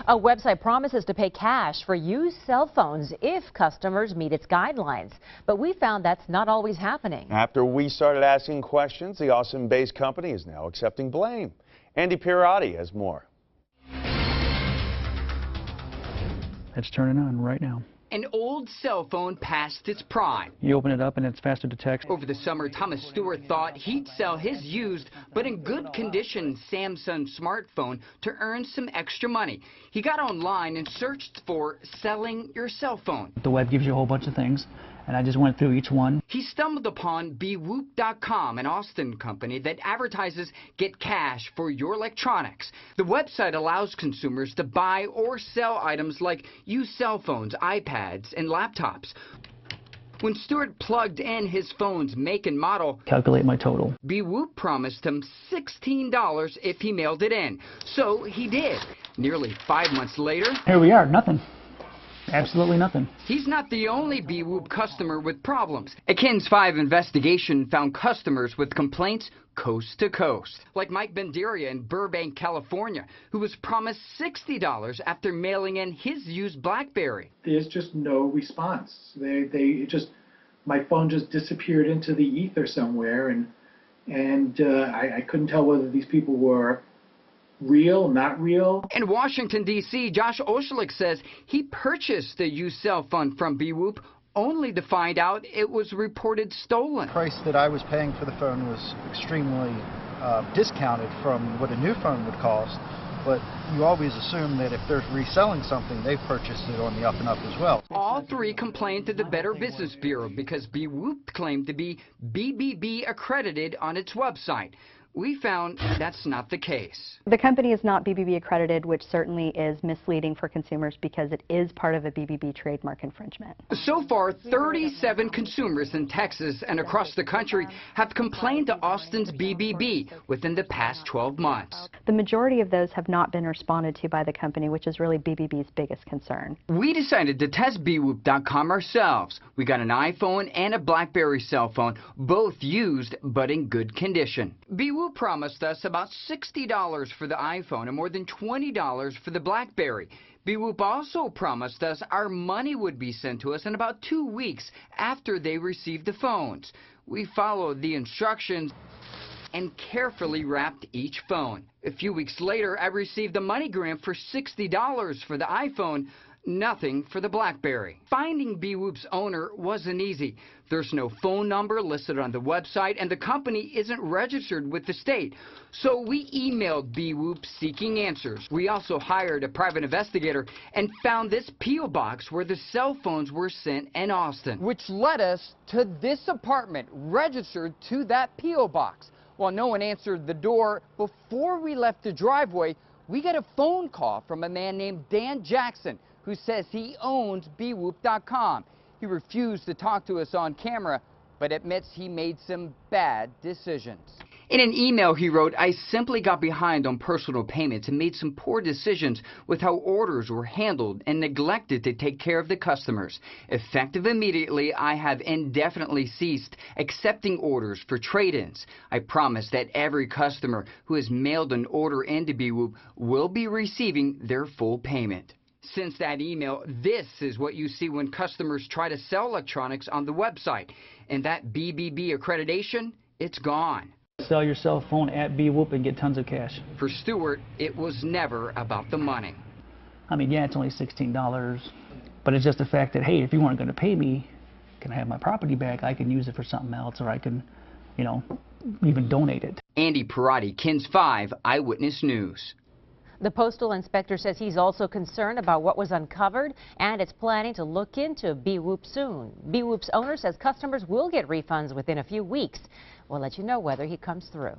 A website promises to pay cash for used cell phones if customers meet its guidelines. But we found that's not always happening. After we started asking questions, the Austin-based company is now accepting blame. Andy Pirati has more. It's turning on right now. An old cell phone past its prime. You open it up and it's faster to text. Over the summer, Thomas Stewart thought he'd sell his used but in good condition Samsung smartphone to earn some extra money. He got online and searched for selling your cell phone. The web gives you a whole bunch of things, and I just went through each one. He stumbled upon Bewoop.com, an Austin company that advertises get cash for your electronics. The website allows consumers to buy or sell items like used cell phones, iPads, and laptops. When Stewart plugged in his phone's make and model, Calculate my total. Bewoop promised him $16 if he mailed it in. So he did. Nearly 5 months later, Here we are, nothing. Absolutely nothing. he's not the only Bewoop customer with problems. A KINS 5 investigation found customers with complaints coast to coast, like Mike Bendiria in Burbank, California, who was promised $60 after mailing in his used BlackBerry. There's just no response. My phone just disappeared into the ether somewhere, and I couldn't tell whether these people were real, not real. In Washington, D.C., Josh Oshlik says he purchased a used cell phone from Bewoop only to find out it was reported stolen. The price that I was paying for the phone was extremely discounted from what a new phone would cost, but you always assume that if they're reselling something, they've purchased it on the up and up as well. All three complained to the Better Business Bureau because Bewoop claimed to be BBB accredited on its website. We found that's not the case. The company is not BBB accredited, which certainly is misleading for consumers because it is part of a BBB trademark infringement. So far, 37 consumers in Texas and across the country have complained to Austin's BBB within the past 12 months. The majority of those have not been responded to by the company, which is really BBB's biggest concern. We decided to test Bewoop.com ourselves. We got an iPhone and a BlackBerry cell phone, both used but in good condition. Bewoop promised us about $60 for the iPhone and more than $20 for the BlackBerry. Bewoop also promised us our money would be sent to us in about 2 weeks after they received the phones. We followed the instructions and carefully wrapped each phone. A few weeks later, I received a MoneyGram for $60 for the iPhone, nothing for the BlackBerry. Finding Bewoop's owner wasn't easy. There's no phone number listed on the website, and the company isn't registered with the state. So we emailed Bewoop seeking answers. We also hired a private investigator and found this P.O. box where the cell phones were sent in Austin, which led us to this apartment registered to that P.O. box. While no one answered the door, before we left the driveway, we got a phone call from a man named Dan Jackson, who says he owns Bewoop.com. He refused to talk to us on camera, but admits he made some bad decisions. In an email he wrote, I simply got behind on personal payments and made some poor decisions with how orders were handled and neglected to take care of the customers. Effective immediately, I have indefinitely ceased accepting orders for trade-ins. I promise that every customer who has mailed an order into Bewoop will be receiving their full payment. Since that email, this is what you see when customers try to sell electronics on the website. And that BBB accreditation, it's gone. Sell your cell phone at Bewoop and get tons of cash. For Stewart, it was never about the money. I mean, yeah, it's only $16, but it's just the fact that, hey, if you weren't going to pay me, can I have my property back? I can use it for something else, or I can, even donate it. Andy Pirati, KINS 5 Eyewitness News. The postal inspector says he's also concerned about what was uncovered and is planning to look into Bewoop soon. Bewoop's owner says customers will get refunds within a few weeks. We'll let you know whether he comes through.